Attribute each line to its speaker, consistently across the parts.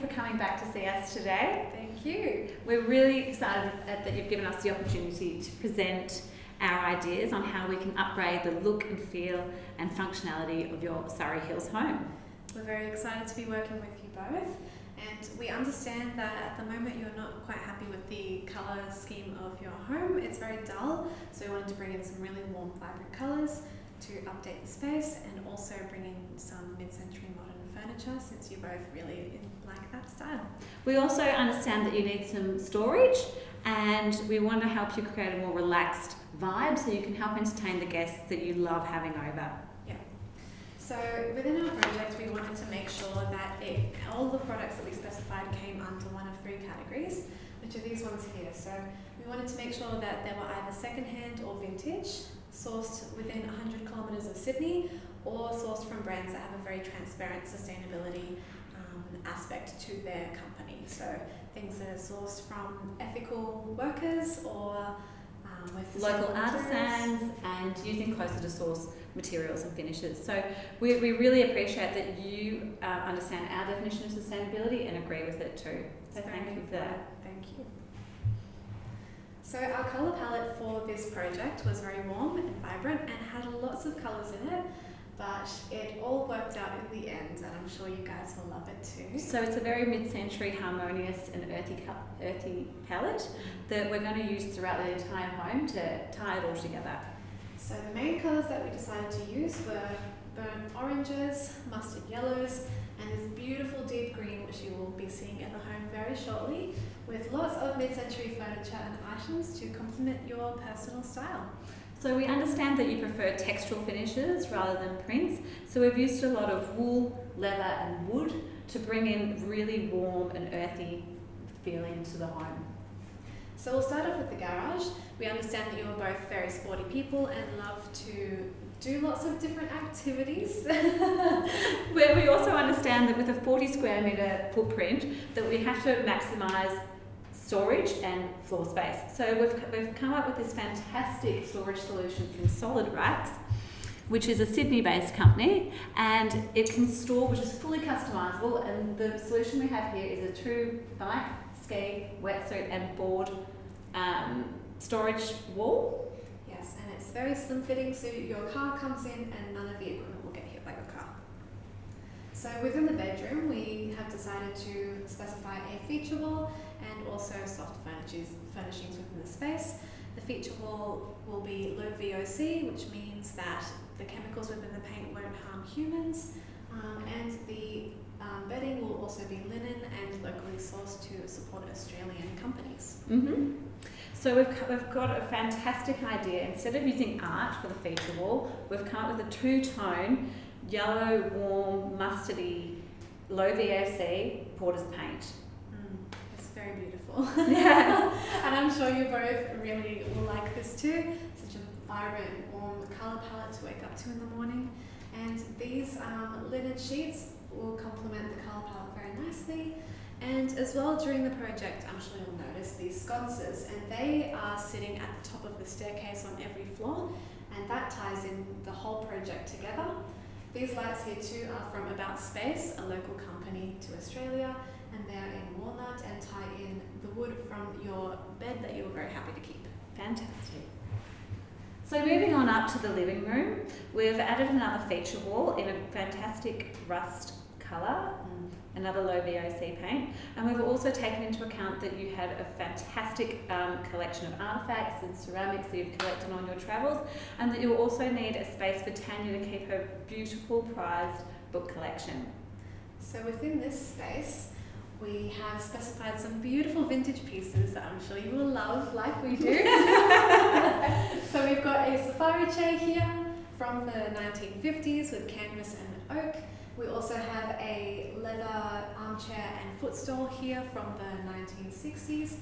Speaker 1: for coming back to see us today.
Speaker 2: Thank you.
Speaker 1: We're really excited that you've given us the opportunity to present our ideas on how we can upgrade the look and feel and functionality of your Surrey Hills home.
Speaker 2: We're very excited to be working with you both, and we understand that at the moment you're not quite happy with the colour scheme of your home. It's very dull, so we wanted to bring in some really warm, vibrant colours to update the space and also bring in some mid-century modern furniture, since you both really like that style.
Speaker 1: We also understand that you need some storage, and we want to help you create a more relaxed vibe so you can help entertain the guests that you love having over.
Speaker 2: Yeah. So within our project, we wanted to make sure that all the products that we specified came under one of three categories, which are these ones here. So we wanted to make sure that they were either second-hand or vintage, sourced within 100 kilometres of Sydney, or sourced from brands that have a very transparent sustainability aspect to their company. So things that are sourced from ethical workers or with
Speaker 1: local artisans and using closer to source materials and finishes. So we really appreciate that you understand our definition of sustainability and agree with it too. So thank you for that.
Speaker 2: Thank you. So our colour palette for this project was very warm and vibrant and had lots of colours in it, but it all worked out in the end, and I'm sure you guys will love it too.
Speaker 1: So it's a very mid-century, harmonious and earthy palette that we're going to use throughout the entire home to tie it all together.
Speaker 2: So the main colours that we decided to use were burnt oranges, mustard yellows, and this beautiful deep green, which you will be seeing in the home very shortly, with lots of mid-century furniture and items to complement your personal style.
Speaker 1: So we understand that you prefer textural finishes rather than prints, so we've used a lot of wool, leather and wood to bring in really warm and earthy feeling to the home.
Speaker 2: So we'll start off with the garage. We understand that you are both very sporty people and love to do lots of different activities.
Speaker 1: Where we also understand that with a 40 square metre footprint that we have to maximise storage and floor space. So we've come up with this fantastic storage solution from Solid Racks, which is a Sydney-based company, and it can store, which is fully customisable, and the solution we have here is a true bike, ski, wetsuit and board storage wall.
Speaker 2: Yes, and it's very slim fitting, so your car comes in and none of the equipment will get hit by your car. So within the bedroom, we have decided to specify a feature wall and also soft furnishings within the space. The feature wall will be low VOC, which means that the chemicals within the paint won't harm humans, and the bedding will also be linen and locally sourced to support Australian companies.
Speaker 1: Mm-hmm. So we've got a fantastic idea. Instead of using art for the feature wall, we've come up with a two-tone yellow, warm, mustardy, low VOC Porter's paint.
Speaker 2: It's very beautiful.
Speaker 1: Yeah.
Speaker 2: And I'm sure you both really will like this too. Such a vibrant, warm colour palette to wake up to in the morning. And these linen sheets will complement the colour palette very nicely. And as well, during the project, I'm sure you'll notice these sconces, and they are sitting at the top of the staircase on every floor, and that ties in the whole project together. These lights here too are from About Space, a local company to Australia, and they are in walnut and tie in the wood from your bed that you were very happy to keep.
Speaker 1: Fantastic. So moving on up to the living room, we've added another feature wall in a fantastic rust colour, another low VOC paint, and we've also taken into account that you had a fantastic collection of artefacts and ceramics that you've collected on your travels, and that you'll also need a space for Tania to keep her beautiful prized book collection.
Speaker 2: So within this space, we have specified some beautiful vintage pieces that I'm sure you will love, like we do. So we've got a safari chair here from the 1950s with canvas and oak. We also have a leather armchair and footstool here from the 1960s,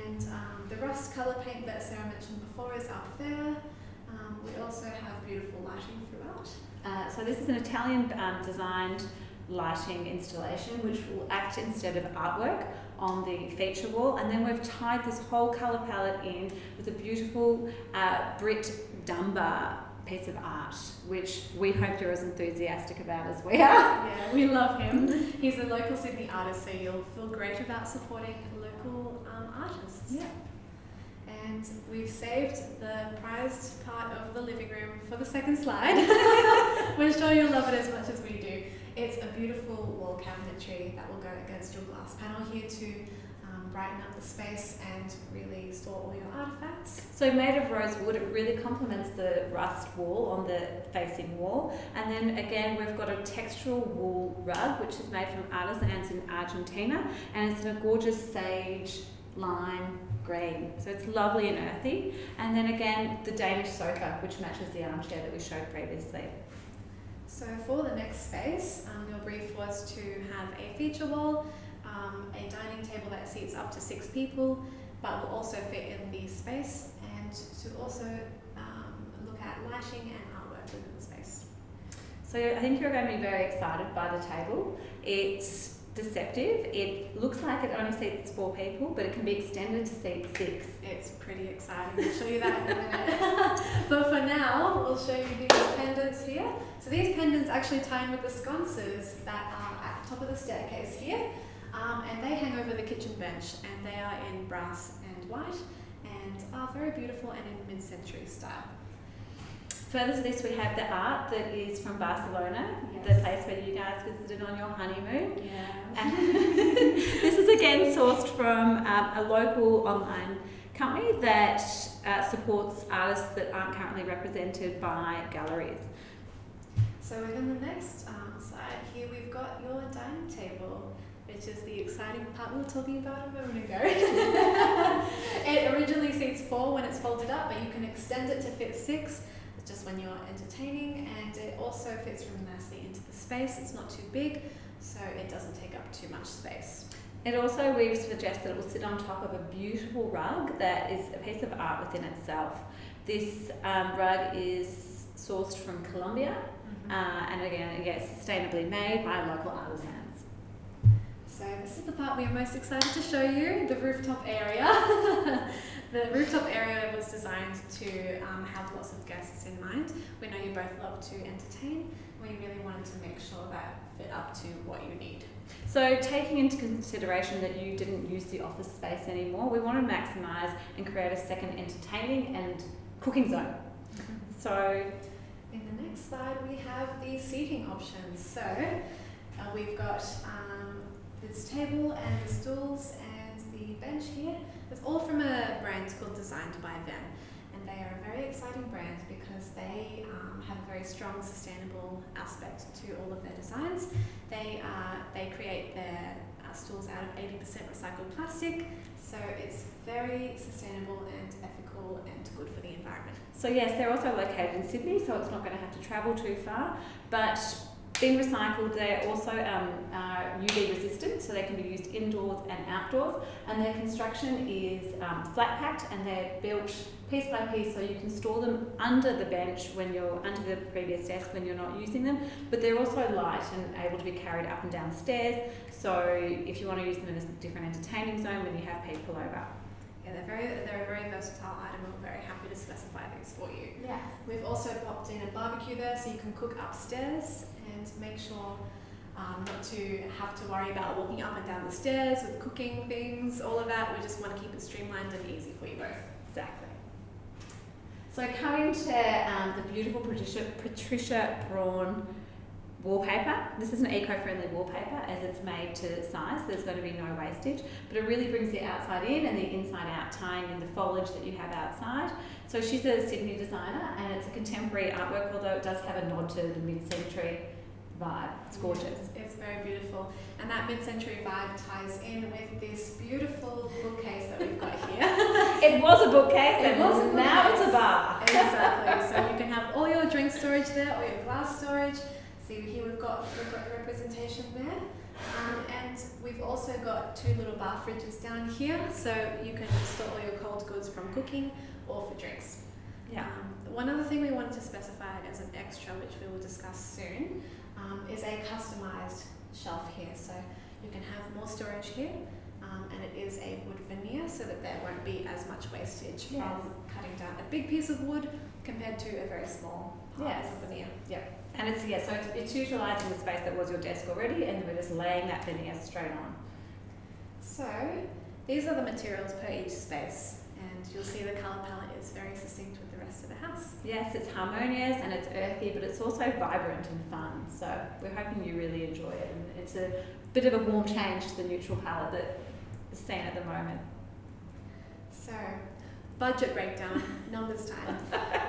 Speaker 2: and the rust colour paint that Sarah mentioned before is up there. We also have beautiful lighting throughout.
Speaker 1: So this is an Italian designed lighting installation which will act instead of artwork on the feature wall, and then we've tied this whole colour palette in with a beautiful Brit Dunbar piece of art, which we hope you're as enthusiastic about as we are.
Speaker 2: Yeah, we love him. He's a local Sydney artist, so you'll feel great about supporting local artists.
Speaker 1: Yeah.
Speaker 2: And we've saved the prized part of the living room for the second slide. We're sure you'll love it as much as we do. It's a beautiful wall cabinetry that will go against your glass panel here to brighten up the space and really store all your artifacts.
Speaker 1: So made of rose wood, it really complements the rust wall on the facing wall. And then again, we've got a textural wool rug, which is made from artisans in Argentina, and it's in a gorgeous sage lime green. So it's lovely and earthy. And then again, the Danish sofa, which matches the armchair that we showed previously.
Speaker 2: So for the next space, your brief was to have a feature wall, a dining table that seats up to 6 people, but will also fit in the space, and to also look at lighting and artwork within the space.
Speaker 1: So I think you're going to be very excited by the table. It's deceptive. It looks like it only seats 4 people, but it can be extended to seat 6.
Speaker 2: It's pretty exciting. I'll show you that in a minute. But for now, we'll show you these pendants here. So these pendants actually tie in with the sconces that are at the top of the staircase here. And they hang over the kitchen bench, and they are in brass and white and are very beautiful and in mid-century style.
Speaker 1: Further to this, we have the art that is from Barcelona,
Speaker 2: Yes.
Speaker 1: the place where you guys visited on your honeymoon.
Speaker 2: Yeah.
Speaker 1: And this is again sourced from a local online company that supports artists that aren't currently represented by galleries.
Speaker 2: So within the next slide here, we've got your dining table, which is the exciting part we were talking about a moment ago. It originally seats 4 when it's folded up, but you can extend it to fit 6 just when you're entertaining, and it also fits really nicely into the space. It's not too big, so it doesn't take up too much space.
Speaker 1: It also, we suggest that it will sit on top of a beautiful rug that is a piece of art within itself. This rug is sourced from Colombia, and again, sustainably made by local artisans.
Speaker 2: So this is the part we are most excited to show you, the rooftop area. The rooftop area was designed to have lots of guests in mind. We know you both love to entertain. We really wanted to make sure that fit up to what you need.
Speaker 1: So taking into consideration that you didn't use the office space anymore, we want to maximise and create a second entertaining and cooking zone. So
Speaker 2: in the next slide, we have the seating options. So we've got this table and the stools and the bench here. It's all from a brand called Designed by Them, and they are a very exciting brand because they have a very strong sustainable aspect to all of their designs. They create their stools out of 80% recycled plastic, so it's very sustainable and ethical and good for the environment.
Speaker 1: So yes, they're also located in Sydney, so it's not going to have to travel too far, but being recycled, they're also UV resistant, so they can be used indoors and outdoors, and their construction is flat packed, and they're built piece by piece, so you can store them under the bench when you're under the previous desk when you're not using them, but they're also light and able to be carried up and down stairs, so if you want to use them in a different entertaining zone when you have people over.
Speaker 2: Yeah, they're a very versatile item, and we're very happy to specify these for you.
Speaker 1: Yeah.
Speaker 2: We've also popped in a barbecue there, so you can cook upstairs and make sure not to have to worry about walking up and down the stairs with cooking things, all of that. We just want to keep it streamlined and easy for you both.
Speaker 1: Exactly. So coming to the beautiful Patricia Braun wallpaper. This is an eco-friendly wallpaper as it's made to size. There's going to be no wastage, but it really brings the outside in and the inside out, tying in the foliage that you have outside. So she's a Sydney designer, and it's a contemporary artwork, although it does have a nod to the mid-century vibe. It's gorgeous.
Speaker 2: It's very beautiful, and that mid-century vibe ties in with this beautiful bookcase that we've got here.
Speaker 1: It was a bookcase, and now
Speaker 2: bookcase.
Speaker 1: it's a bar.
Speaker 2: Exactly. So you can have all your drink storage there, or your glass storage. See here we've got the representation there, and we've also got 2 little bar fridges down here, so you can store all your cold goods from cooking or for drinks.
Speaker 1: Yeah.
Speaker 2: One other thing we wanted to specify as an extra, which we will discuss soon, is a customized shelf here. So you can have more storage here, and it is a wood veneer, so that there won't be as much wastage from cutting down a big piece of wood compared to a very small
Speaker 1: Yes.
Speaker 2: veneer.
Speaker 1: And it's utilising the space that was your desk already, and we're just laying that veneer straight on.
Speaker 2: So these are the materials per each space, and you'll see the colour palette is very succinct with the rest of the house.
Speaker 1: Yes, it's harmonious and it's earthy, but it's also vibrant and fun. So we're hoping you really enjoy it. And it's a bit of a warm change to the neutral palette that is seen at the moment.
Speaker 2: So, budget breakdown, numbers time.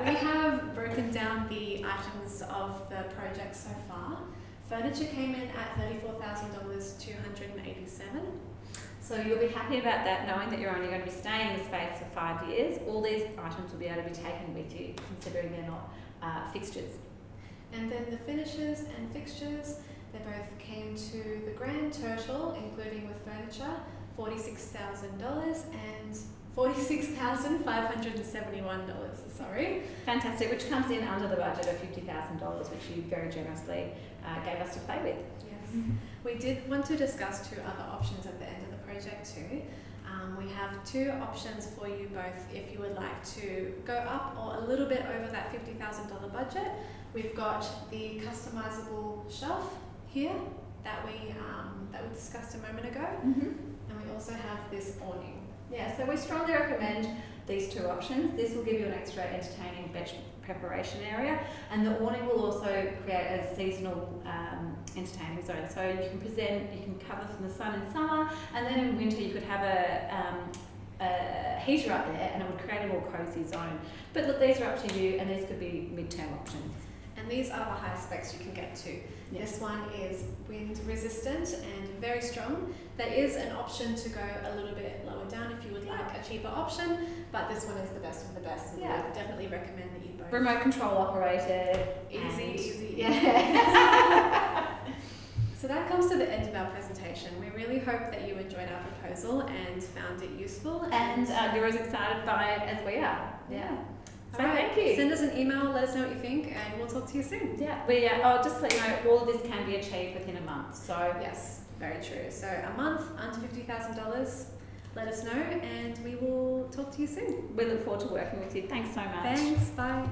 Speaker 2: We have broken down the items of the project so far. Furniture came in at $34,287.
Speaker 1: So you'll be happy about that, knowing that you're only going to be staying in the space for 5 years. All these items will be able to be taken with you, considering they're not fixtures.
Speaker 2: And then the finishes and fixtures, they both came to the grand total, including with furniture, $46,000 and $46,571. Sorry.
Speaker 1: Fantastic, which comes in under the budget of $50,000, which you very generously gave us to play with.
Speaker 2: Yes. We did want to discuss 2 other options at the end of the project too. We have 2 options for you both if you would like to go up or a little bit over that $50,000 budget. We've got the customizable shelf here that we discussed a moment ago, and we also have this awning.
Speaker 1: Yeah, so we strongly recommend these 2 options. This will give you an extra entertaining bench preparation area, and the awning will also create a seasonal entertaining zone. So you can cover from the sun in summer, and then in winter you could have a heater up there, and it would create a more cosy zone. But look, these are up to you, and these could be mid-term options.
Speaker 2: And these are the highest specs you can get to.
Speaker 1: Yes.
Speaker 2: This one is wind resistant and very strong. There is an option to go a little bit lower down if you would like a cheaper option, but this one is the best of the best, and we would definitely recommend that you both.
Speaker 1: Remote control operated.
Speaker 2: Easy.
Speaker 1: Yeah.
Speaker 2: So that comes to the end of our presentation. We really hope that you enjoyed our proposal and found it useful.
Speaker 1: And you're as excited by it as we are. Yeah. So
Speaker 2: Alright,
Speaker 1: thank you.
Speaker 2: Send us an email, let us know what you think, and we'll talk to you soon.
Speaker 1: Yeah, just to let you know, all of this can be achieved within a month. So
Speaker 2: yes, very true. So a month, under $50,000, let us know, and we will talk to you soon.
Speaker 1: we look forward to working with you. Thanks so much.
Speaker 2: Thanks, bye.